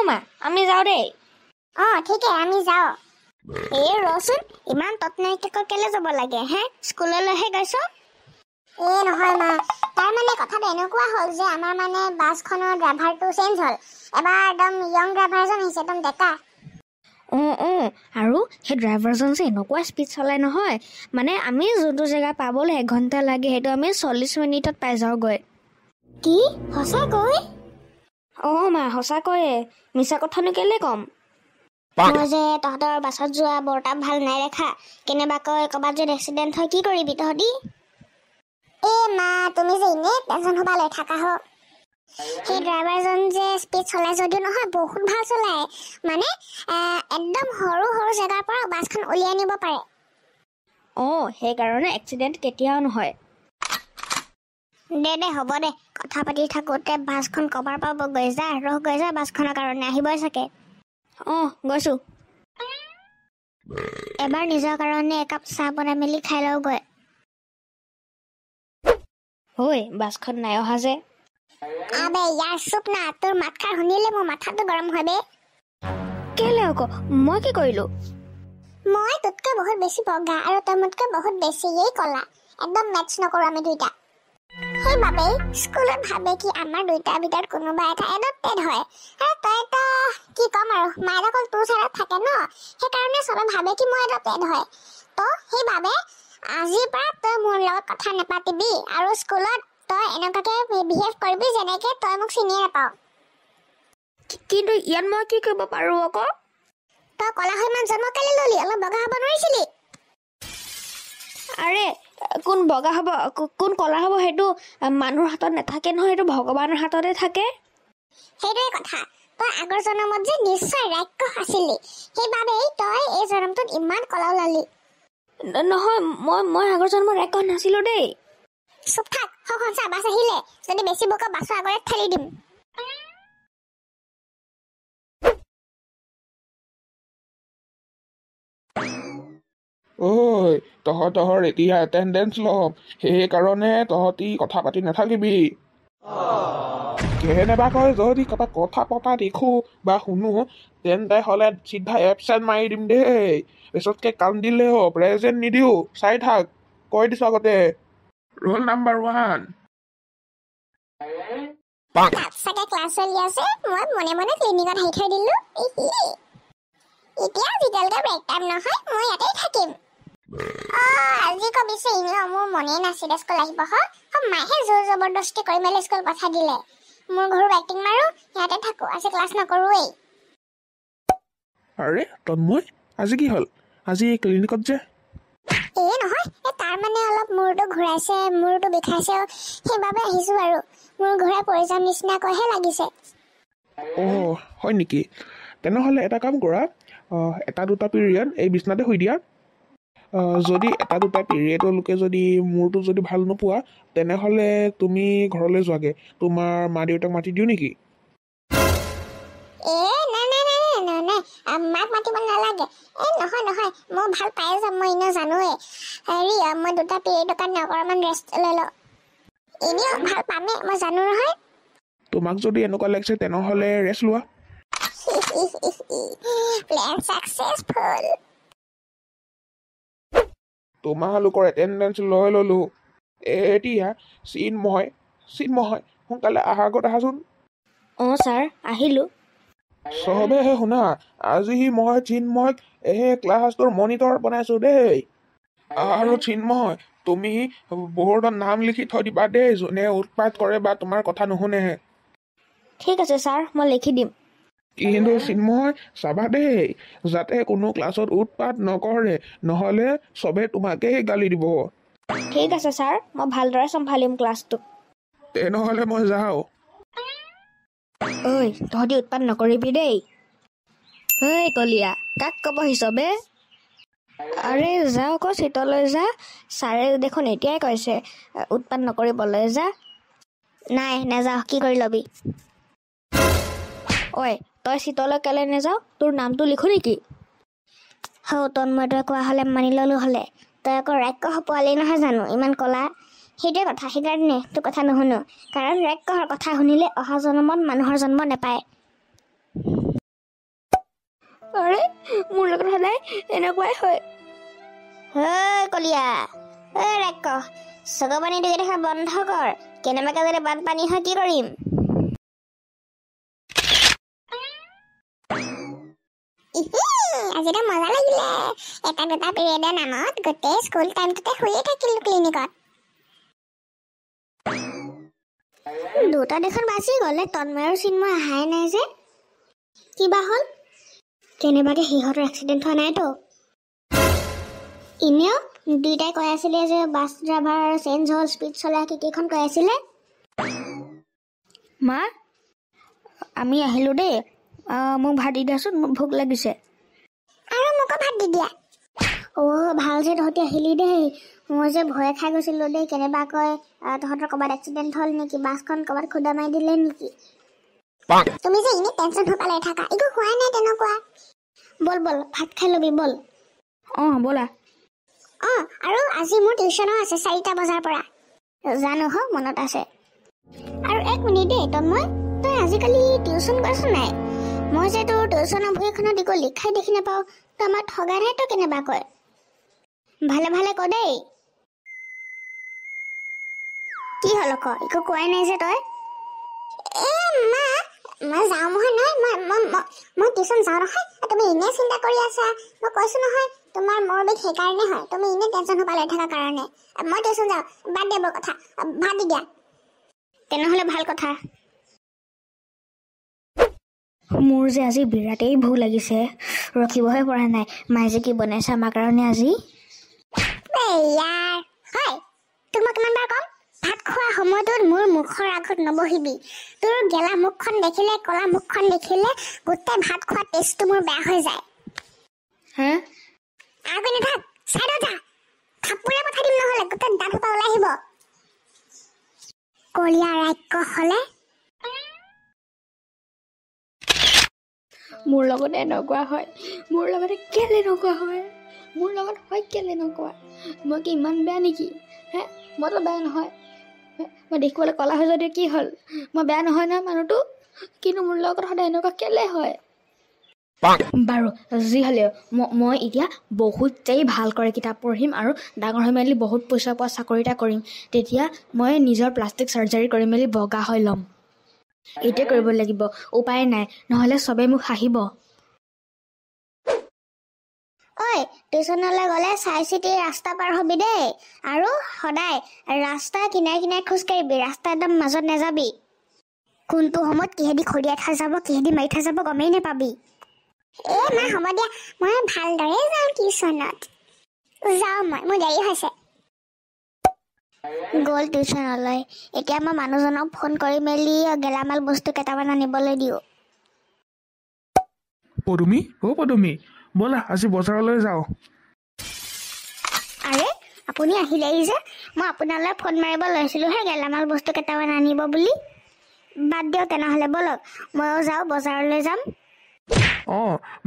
মা আমি যাওঁ দেই ঠিকে আমি যাওঁ এই ৰচোন ইমান তৎনাইটিকৈ কেলে যাব লাগে হে স্কুললৈহে গৈছ নহয় মা তাৰ মানে কথাটো এনেকুৱা হ'ল যে আমাৰ মানে বাছখনৰ ড্ৰাইভাৰটো চেঞ্জ হ'ল এবাৰ একদম ইয়ং ড্ৰাইভাৰ এজন আহিছে একদম ডেকা আৰু সেই ড্ৰাইভাৰজন যে এনেকুৱা স্পীড চলাই নহয় মানে আমি যোনটো জেগা পাবলৈ 1 ঘণ্টা লাগে সেইটো আমি 40 মিনিটত পাই যাওঁগৈ কি সঁচাকৈ মা সঁচাকৈয়ে মিছা কথানো কেলে ক'ম মই যে তহঁতৰ বাছত যোৱা বৰতাপ ভাল নাই দেখা কেনেবাকৈ ক'ৰবাত যদি এক্সিডেণ্ট হয় কি কৰিবি তহঁতি মা তুমি যে এনেই টেনশ্যন হ'বা লৈ থাকা সেই ড্ৰাইভাৰজন যে স্পীড চলাই যদিও নহয় বহুত ভাল চলায় মানে একদম সৰু সৰু জেগাৰ পৰা বাছখন উলিয়াই নিব পাৰে সেইকাৰণে এক্সিডেণ্ট কেতিয়াও নহয় দে হ'ব দে কথা পাতি থাকোঁতে বাছখন কবাৰ পাব গৈ যা বাছখনৰ কাৰণে আহিবই চাগে গৈছোঁ এবাৰ নিজৰ কাৰণে একাপ চাহ বনাই মেলি খাই লওঁগৈ বাছখন নাই অহা যে আবে ইয়াৰ চুপ না তোৰ মাতষাৰ শুনিলে মোৰ মাথাটো গৰম হয় বে কেলে আকৌ মই কি কৰিলোঁ মই তোতকৈ বহুত বেছি বগা আৰু তই মোতকৈ বহুত বেছিয়েই কলা একদম মেটচ নকৰোঁ আমি দুইটা সেইবাবে স্কুলত ভাবে কি আমাৰ দুইটাৰ ভিতৰত কোনোবা এটা এডপ্টেড হয় আৰু তইতো কি ক'ম আৰু মায়ে অকল তোৰ চাইডত থাকে ন সেইকাৰণে চবে ভাবে কি মই এডপ্টেড হয় তো সেইবাবে আজিৰ পৰা তই মোৰ লগত কথা নাপাতিবি আৰু স্কুলত তই এনেকুৱাকে বিহেভ কৰিবি যেনেকে তই মোক চিনিয়ে নাপাৱ কিন্তু ইয়াত মই কি কৰিব পাৰোঁ আকৌ তই কলা হৈ ইমান জন্ম কেলে ললি অলপ বগা হ'ব নোৱাৰিছিলি আৰে কোন বগা হ'ব কোন কলা হ'ব সেইটো মানুহৰ হাতত নাথাকে নহয় সেইটো ভগৱানৰ হাততে থাকে সেইটোৱে কথা তই আগৰ জন্মত যে নিশ্চয় ৰাক্ষস আছিলি সেইবাবেই তই এই জন্মটোত ইমান কলা ওলালি নহয় মই আগৰ জন্মৰ ৰাক্ষস নাছিলোঁ দেই চুপ থাক সঁচা বাছ আহিলে যদি বেছি বোকা বাছৰ আগতে ঠেলি দিম তহঁতৰ এতিয়া এটেণ্ডেঞ্চ ল'ম সেইকাৰণে তহঁতি কথা পাতি নাথাকিবি কেনেবাকৈ যদি কাৰোবাক কথা পতা দেখো বা শুনো তেন্তে হ'লে চিধা এবচেণ্ট মাৰি দিম দেই পিছতকে কান্দিলেও প্ৰেজেণ্ট নিদিওঁ চাই থাক কৈ দিছোঁ আগতে ৰোল নাম্বাৰ 1 চাগে ক্লাছ চলি আছে মই মনে মনে ক্লিনিকত আহি থৈ দিলো এতিয়া যেতিয়ালৈকে ব্ৰেক টাইম নহয় মই ইয়াতেই থাকিম আজি কবিছে এনেও মোৰ মনেই নাছিলে স্কুল আহিব মায়েহে জোৰ জবৰদস্তি কৰি মেলি স্কুল পঠাই দিলে মোৰ ঘৰৰ এক্টিং মাৰো ইয়াতে থাকো আজি ক্লাছ নকৰোৱেই আৰে তন্ময় আজি কি হ'ল আজি ক্লিনিকত যে নহয় তাৰ মানে অলপ মূৰটো ঘূৰাইছে মূৰটো বিষাইছে সেইবাবে আহিছো আৰু মোৰ ঘূৰাই পৰি যাম নিচিনাকৈহে লাগিছে হয় নেকি তেনেহ'লে এটা কাম কৰা এটা দুটা পিৰিয়ড এই বিছনাতে শুই দিয়া যদি এটা দুটা পিৰিয়ডলৈকে যদি মূৰটো যদি ভাল নোপোৱা তেনেহ'লে তুমি ঘৰলৈ যোৱাগৈ তোমাৰ মা দেউতাক মাতি দিওঁ নেকি নাই মাক মাতিব নালাগে নহয় মই ভাল পাই যাম মই এনেও জানোৱেই মই দুটা পিৰিয়ডৰ কাৰণে অকণমান ৰেষ্ট লৈ লওঁ এনেও ভাল পামেই মই জানো নহয় তোমাক যদি এনেকুৱা লাগিছে তেনেহ'লে ৰেষ্ট লোৱা প্লেন সাকসেসফুল তোমালোকৰ এটেণ্ডেঞ্চ লৈ ল'লোঁ এতিয়া চিন্ময় সোনকালে অহাৰ আগত আহাচোন ছাৰ আহিলোঁ চবেহে শুনা আজি মই চিন্ময়ক এই ক্লাছটোৰ মনিটৰ বনাইছোঁ দেই আৰু চিন্ময় তুমি বৰ্ডত নাম লিখি থৈ দিবা দেই যোনে উৎপাত কৰে বা তোমাৰ কথা নুশুনেহে ঠিক আছে ছাৰ মই লিখি দিম কিন্তু চিন্ময় চাবা দেই যাতে কোনো ক্লাছত উৎপাত নকৰে নহ'লে চবে তোমাকেই গালি দিব ঠিক আছে ছাৰ মই ভালদৰে চম্ভালিম ক্লাছটো তেনেহ'লে মই যাওঁ তহঁতি উৎপাত নকৰিবি দেই কলীয়া কাক ক'বহি চবে আৰে যা আকৌ চিটলৈ যা ছাৰে দেখোন এতিয়াই কৈছে উৎপাত নকৰিবলৈ যা নাই নাযাওঁ কি কৰি ল'বি তই চিটলৈ কেলে নাযাওঁ তোৰ নামটো লিখো নেকি তন্ময়তই কোৱা হ'লে মানি ল'লোঁ হ'লে তই আকৌ ৰাক্ষস পোৱালি নহয় জানো ইমান ক'লা সেইটোৱে কথা সেইকাৰণে তোৰ কথা নুশুনো কাৰণ ৰাক্ষসৰ কথা শুনিলে অহা জন্মত মানুহৰ জন্ম নাপায় আৰে মোৰ লগত সদায় এনেকুৱাই হয়। কলিয়া ৰাক্ষ চকুৰ পানী দুই দেখা বন্ধ কৰ। কেনেবাকে যদি বানপানী হয় কি কৰিম? আজিতো মজা লাগিলে। এটা দুটা পিৰিয়ডৰ নামত গোটেই স্কুল টাইমটোতে শুয়ে থাকিলো ক্লিনিকত। দুটা দেখোন বাচি গ'লে তন্ময় আৰু চিন্ময় অহাই নাই যে কিবা হ'ল? কেনেবাকে সিহঁতৰ এক্সিডেণ্ট হোৱা নাইতো? এনেও দুইটাই কৈ আছিলে যে বাছ ড্ৰাইভাৰ চেঞ্জ হ'ল, স্পীড চলাই কেইখন কৈ আছিলে। মা আমি আহিলোঁ দেই, মোক ভাত দি দিয়াচোন, মোক ভোক লাগিছে। আৰু মোকো ভাত দি দিয়া। ভাল যে তহঁতি আহিলি দেই। মই যে ভয়ে খাই গৈছিলোঁ দেই, কেনেবাকৈ তহঁতৰ ক'ৰবাত এক্সিডেণ্ট হ'ল নেকি, বাছখন ক'ৰবাত খুন্দা মাৰি দিলে নেকি। তুমি যে এনেই টেনশ্যন হৈ পেলাই থাকা, একো হোৱাই নাই তেনেকুৱা। বল ভাত খাই ল'বি বল। ব'লা। আৰু আজি মোৰ টিউশ্যনো আছে 4টা বজাৰ পৰা। জানো মনত আছে। আৰু 1 মিনিট দেই তন্ময়, তই আজিকালি টিউশ্যন কৰিছ নাই? মই যে তোৰ টিউশ্যনৰ বহীখনত একো লিখাই দেখি নাপাওঁ। তই আমাক ঠগাই নাই তই কেনেবাকৈ? ভালে ভালে ক দেই। কি হ'ল আকৌ একো কোৱাই নাই যে তই? মই যাওঁ নহয় মই টিউশ্যন যাওঁ নহয়। তুমি এনেই চিন্তা কৰি আছা। মই কৈছো নহয় তোমাৰ মোৰ বিষ সেইকাৰণে হয়, তুমি এনেই টেনশ্যন হৈ পেলাই থকা কাৰণে। মই টিউশ্যন যাওঁ, বাদ দিয়া বৰ কথা, ভাত দি দিয়া। তেনেহ'লে ভাল কথা। মোৰ যে আজি বিৰাটেই ভোক লাগিছে, ৰখিবহে পৰা নাই। মায়ে যে কি বনাইছে আমাৰ কাৰণে আজি। হয় তোক মই কিমান বাৰ ক'ম, ভাত খোৱা সময়টোত মোৰ মুখৰ আগত নবহিবি। তোৰ গেলা মুখখন দেখিলে, কলা মুখখন দেখিলে গোটেই ভাত খোৱা টেষ্টটো মোৰ বেয়া হৈ যায়। আগৈ নাথাক, চাইডত যা। থাপুৰে পঠাই দিম নহ'লে গোটেই দাঁত সোপা ওলাই আহিব। কলীয়া ৰাক্ষস হ'লে। মোৰ লগতে এনেকুৱা হয়, মোৰ লগতে কেলে এনেকুৱা হয়, মোৰ লগত হয় কেলে এনেকুৱা? মই কি ইমান বেয়া নেকি? মইতো বেয়া নহয়। মই দেখিবলৈ ক'লা হৈ যদি কি হ'ল? মই বেয়া নহয় নহয় মানুহটো, কিন্তু মোৰ লগত সদায় এনেকুৱা কেলে হয়? বাৰু যি হ'লেও মই এতিয়া বহুতেই ভালকৈ কিতাপ পঢ়িম আৰু ডাঙৰ হৈ মেলি বহুত পইচা পোৱা চাকৰি এটা কৰিম। তেতিয়া মই নিজৰ প্লাষ্টিক চাৰ্জাৰী কৰি মেলি বগা হৈ ল'ম। এইটোৱে কৰিব লাগিব, উপায় নাই, নহ'লে চবেই মোক হাঁহিব। টিউশ্যনলৈ গ'লে চাই চিতি ৰাস্তা পাৰ হবি দেই। আৰু সদায় ৰাস্তা কিনাৰে কিনাৰে খোজকাঢ়িবি, ৰাস্তা একদম মাজত নাযাবি। কোনটো সময়ত কিহেদি খৰিয়াই থৈ যাব, কিহেদি মাৰি থৈ যাব গমেই নাপাবি। মা হ'ব দিয়া, মই ভালদৰে যাওঁ টিউশ্যনত। যাওঁ মোৰ দেৰি হৈছে। গ'ল টিউশ্যনলৈ। এতিয়া মই মানুহজনক ফোন কৰি মেলি গেলামাল বস্তু কেইটামান আনিবলৈ দিওঁ। পদুমী ব'লা আজি বজাৰলৈ যাওঁ। আৰে আপুনি আহিলেই যে, মই আপোনালৈ ফোন মাৰিব লৈছিলোঁহে গেলামাল বস্তু কেইটামান আনিব বুলি। বাদ দিয়ক তেনেহ'লে, ব'লক ময়ো যাওঁ, বজাৰলৈ যাম।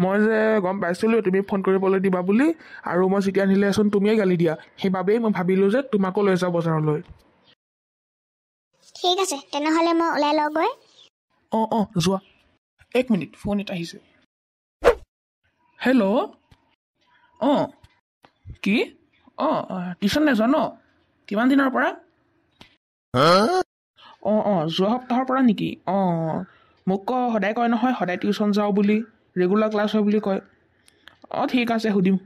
মই যে গম পাইছিলোঁ তুমি ফোন কৰিবলৈ দিবা বুলি, আৰু মই যেতিয়া আনিলেচোন তুমিয়ে গালি দিয়া। সেইবাবেই মই ভাবিলোঁ যে তোমাকো লৈ যাওঁ বজাৰলৈ। ঠিক আছে তেনেহ'লে মই ওলাই লওঁগৈ। যোৱা। 1 মিনিট, ফোন এটা আহিছে। হেল্ল'। কি? টিউশ্যন নাযোৱা ন? কিমান দিনৰ পৰা? যোৱা সপ্তাহৰ পৰা নেকি? মোক সদায় কয় নহয় সদায় টিউশ্যন যাওঁ বুলি, ৰেগুলাৰ ক্লাছ হয় বুলি কয়। ঠিক আছে সুধিম।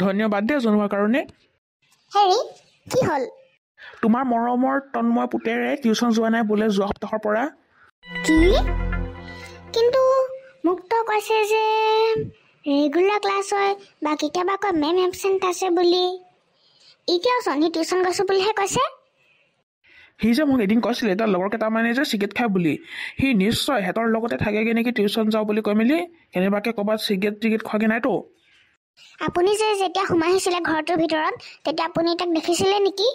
ধন্যবাদ দেই জনোৱাৰ কাৰণে। হেৰি কি হ'ল? তোমাৰ মৰমৰ তন্ময় পুতেৰে টিউশ্যন যোৱা নাই বোলে যোৱা সপ্তাহৰ পৰা। কি? কিন্তু মোকতো কৈছে যে ৰেগুলাৰ ক্লাছ হয়, বা কেতিয়াবা কয় মেম এবচেণ্ট আছে বুলি। এতিয়াও সি টিউশ্যন গৈছোঁ বুলিহে কৈছে। সি যে মোক এদিন কৈছিলে তাৰ লগৰ কেইটামানে যে চিগেট খায় বুলি, সি নিশ্চয় সিহঁতৰ লগতে থাকেগৈ নেকি টিউশ্যন যাওঁ বুলি কৈ মেলি। কেনেবাকৈ ক'ৰবাত চিগেট খোৱাগৈ নাইতো। আপুনি যে যেতিয়া সোমাই আহিছিলে ঘৰটোৰ ভিতৰত, তেতিয়া আপুনি তাক দেখিছিলে নেকি?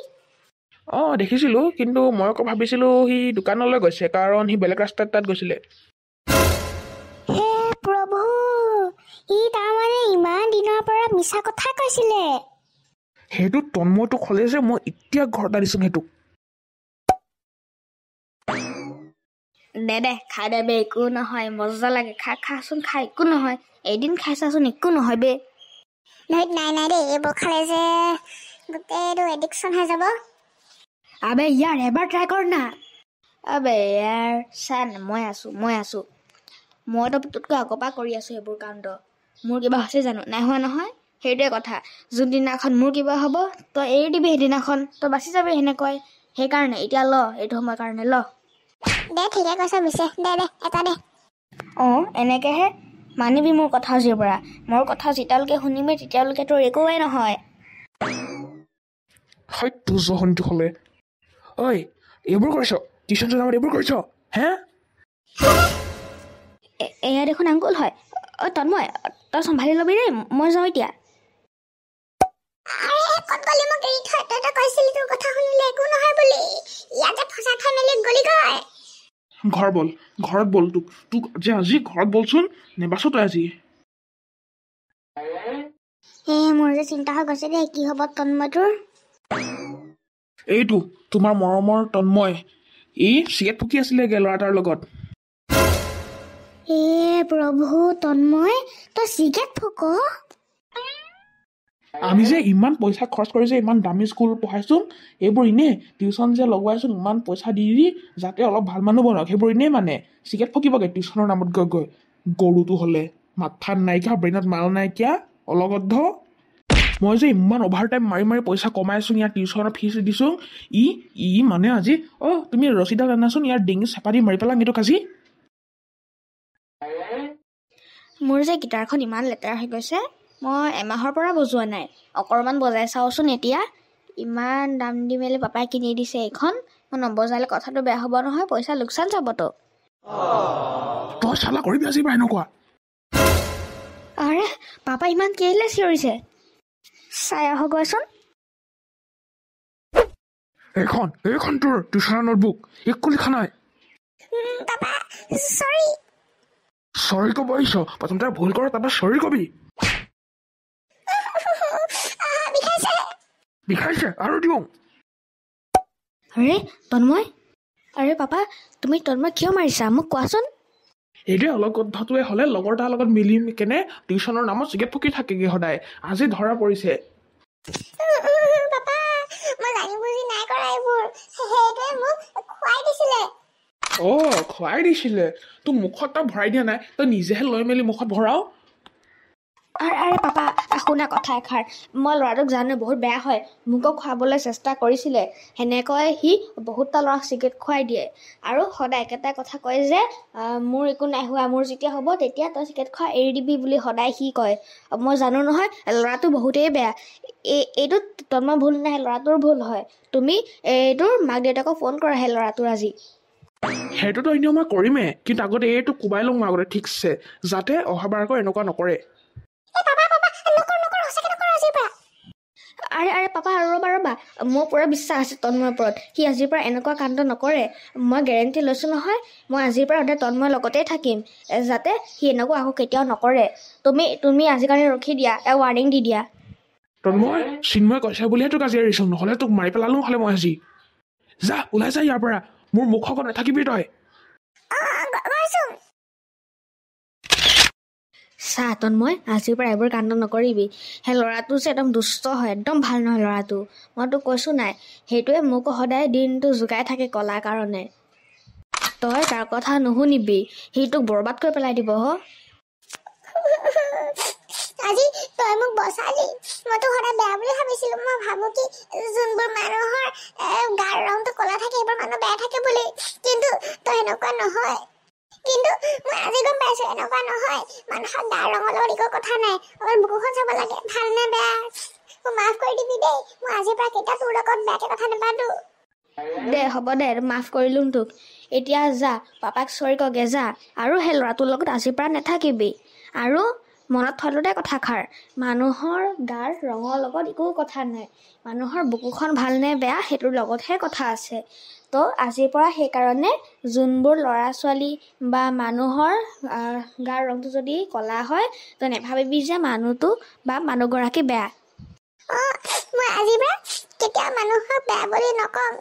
দেখিছিলোঁ, কিন্তু মই আকৌ ভাবিছিলোঁ সি দোকানলৈ গৈছে, কাৰণ সি বেলেগ ৰাস্তাত তাত গৈছিলে। হে প্ৰভু, ই তাৰমানে ইমান দিনৰ পৰা মিছা কথা কৈছিলে। সেইটো তন্ময়টোক হ'লে যে মই এতিয়া ঘৰ এটা দিছোঁ সেইটোক। দে খাই দে বে, একো নহয়, মজা লাগে, খাচোন খা, একো নহয়। এদিন খাইছাচোন একো নহয় বে। নাই দেই, এইবোৰ খালে যে গোটেইটো এডিকশ্যন হৈ যাব। আবে ইয়াৰ এবাৰ ট্ৰাই কৰ না। আবে ইয়াৰ চান মই আছো মইতো তোতকৈ আগৰ পৰা কৰি আছোঁ সেইবোৰ কাণ্ড। মোৰ কিবা হৈছে জানো? নাই হোৱা নহয়। সেইটোৱে কথা, যোনদিনাখন মোৰ কিবা হ'ব তই এৰি দিবি, সেইদিনাখন তই বাচি যাবি সেনেকৈ। সেইকাৰণে এতিয়া ল, এইটো সময়ৰ কাৰণে ল। দে ঠিকে কৈছ পিছে, দে এটা দে। অঁ এনেকৈহে মানিবি মোৰ কথা আজিৰ পৰা। মোৰ কথা যেতিয়ালৈকে শুনিবি তেতিয়ালৈকে তোৰ একোৱেই নহয়। হয়তো জহনটো হ'লে ঐ এইবোৰ কৰিছ, টিউশ্যন নামত এইবোৰ কৰিছ হে? এয়া দেখোন আংকুল হয়। তন্ময় তই চম্ভালি ল'বি দেই, মই যাওঁ এতিয়া। আৰে ক'ত গলি? মোক এৰি থৈ তই কৈছিলি তোৰ কথা শুনিলে একো নহয় বুলি। ইয়াতে ফচা থৈ মেলি গলি গৈ। ঘৰত বল তোক যে আজি ঘৰত বলচোন, নেবাচ তই আজি। মোৰ যে চিন্তা হৈ গৈছে দেই, কি হ'ব তন্ময়টোৰ। এইটো তোমাৰ মৰমৰ তন্ময়, ই চিগাৰেট ফুকি আছিলেগে ল'ৰা এটাৰ লগত। প্ৰভু তন্ময়, তই চিগাৰেট ফুক? আমি যে ইমান পইচা খৰচ কৰি যে ইমান দামী স্কুল পঢ়াইছোঁ, এইবোৰ এনেই টিউশ্যন যে লগোৱাইছোঁ ইমান পইচা দি যাতে অলপ ভাল মানুহ বনাওক, সেইবোৰ এনেই মানে চিগাৰেট ফুকিবগে টিউশ্যনৰ নামত গৈ গৰুটো হ'লে। মাথাত নাইকিয়া, ব্ৰেইনত মাল নাইকিয়া, অলগদ্ধ। মই যে ইমান অভাৰ টাইম মাৰি পইচা কমাইছোঁ, ইয়াৰ টিউশ্যনৰ ফিজ দিছোঁ। ই মানে আজি তুমি ৰছীডাল আনাচোন, ইয়াৰ ডিঙি চেপা দি মাৰি পেলাম এইটোক আজি। মোৰ যে গিটাৰখন ইমান লেতেৰা হৈ গৈছে, মই এমাহৰ পৰা বজোৱা নাই। অকণমান বজাই চাওঁচোন এতিয়া। ইমান দাম দি মেলি পাপাই কিনি দিছে এইখন, মই নবজালে কথাটো বেয়া হ'ব নহয়, পইচা লোকচান যাবতো। তই চালা কৰিবি আজি বা এনেকুৱা। আৰে পাপা ইমান কেলে চিঞৰিছে, চাই আহগৈচোন। এইখন তোৰ টিউশ্যনৰ নোটবুক, একো লিখা নাই। পাপা চৰি। চৰি ক'ব আহিছ, প্ৰথমতে ভুল কৰ তাৰপৰা চৰি কবি। বিষাইছে আৰু দিওঁ। আৰে তন্ময়, আৰে পাপা তুমি তন্ময় কিয় মাৰিছা মোক কোৱাচোন। এইটোৱে অলগদ্ধটোৱে হ'লে লগৰ তাৰ লগত মিলি কেনে টিউশ্যনৰ নামত চিগাৰেট ফুকি থাকেগে সদায়। আজি ধৰা পৰিছে। পাপা মই জানি বুজি নাই কৰা এইবোৰ, সেইটোৱে মোক খুৱাই দিছিলে। খুৱাই দিছিলে? তোৰ মুখত তই ভৰাই দিয়া নাই, তই নিজেহে লৈ মেলি মুখত ভৰাও। আৰে পাপা শুনা কথা এষাৰ, মই ল'ৰাটোক জানো বহুত বেয়া হয়, মোকো খুৱাবলৈ চেষ্টা কৰিছিলে। সেনেকৈ সি বহুতটা ল'ৰাক চিগাৰেট খুৱাই দিয়ে আৰু সদায় একেটাই কথা কয় যে মোৰ একো নাই হোৱা, মোৰ যেতিয়া হ'ব তেতিয়া তই চিগাৰেট খোৱা এৰি দিবি বুলি সদায় সি কয়। মই জানো নহয় ল'ৰাটো বহুতেই বেয়া। এইটো তন্ময় ভুল নাই, ল'ৰাটোৰ ভুল হয়। তুমি এইটোৰ মাক দেউতাকক ফোন কৰা সেই ল'ৰাটোৰ আজি। সেইটোতো এনেও মই কৰিমেই, কিন্তু আগতে এইটো কোবাই লওঁ আগতে ঠিকছে, যাতে অহাবাৰ আকৌ এনেকুৱা নকৰে। আৰে পাপা ৰ'বা, মোৰ পুৰা বিশ্বাস আছে তন্ময়ৰ ওপৰত, সি আজিৰ পৰা এনেকুৱা কাণ্ড নকৰে। মই গেৰেণ্টি লৈছোঁ নহয়, মই আজিৰ পৰা সদায় তন্ময়ৰ লগতেই থাকিম, যাতে সি এনেকুৱা আকৌ কেতিয়াও নকৰে। তুমি আজিৰ কাৰণে ৰখি দিয়া, ৱাৰ্ণিং দি দিয়া। তন্ময় চিন্ময় কৈছে বুলিহে তোক আজি এৰিছোঁ, নহ'লে তোক মাৰি পেলালোঁ হ'লে মই আজি। যা ওলাই যা ইয়াৰ পৰা, মোৰ মুখ আগত নাথাকিবি তই। চা তন্ময়, আজিৰ পৰা এইবোৰ কাণ্ড নকৰিবি। সেই ল'ৰাটো যে একদম দুষ্ট হয়, একদম ভাল নহয় ল'ৰাটো। মই তোক কৈছোঁ নাই, সেইটোৱে মোক সদায় দিনটো জোকাই থাকে কলাৰ কাৰণে। তই তাৰ কথা নুশুনিবি, সি তোক বৰবাদ কৰি পেলাই দিব। আজি তই মোক বচালি। মইতো সদায় বেয়া বুলি ভাবিছিলো, মই ভাবো কি যোনবোৰ মানুহৰ গাৰ ৰংটো কলা থাকে সেইবোৰ মানুহ বেয়া থাকে বুলি, কিন্তু তই এনেকুৱা নহয়। কিন্তু মই আজি গম পাইছো এনেকুৱা নহয়, মানুহৰ গাৰ ৰঙৰ লগত একো কথা নাই, অকল বুকুখন চাব লাগে ভাল নে বেয়া। মোক মাফ কৰি দিবি দেই, মই আজিৰ পৰা কেতিয়া তোৰ লগত বেয়াকে কথা নাপাতো। দে হ'ব দে, মাফ কৰিলোঁ তোক। এতিয়া যা পাপাক চৰি কগে যা, আৰু সেই ল'ৰাটোৰ লগত আজিৰ পৰা নাথাকিবি। আৰু মনত থলোতে কথাষাৰ, মানুহৰ গাৰ ৰঙৰ লগত একো কথা নাই, মানুহৰ বুকুখন ভাল নে বেয়া সেইটোৰ লগতহে কথা আছে। তো আজিৰ পৰা সেইকাৰণে যোনবোৰ ল'ৰা ছোৱালী বা মানুহৰ গাৰ ৰংটো যদি ক'লা হয়, তই নেভাবিবি যে মানুহটো বা মানুহগৰাকী বেয়া। মই আজিৰ পৰা কেতিয়াও মানুহক বেয়া বুলি নকম।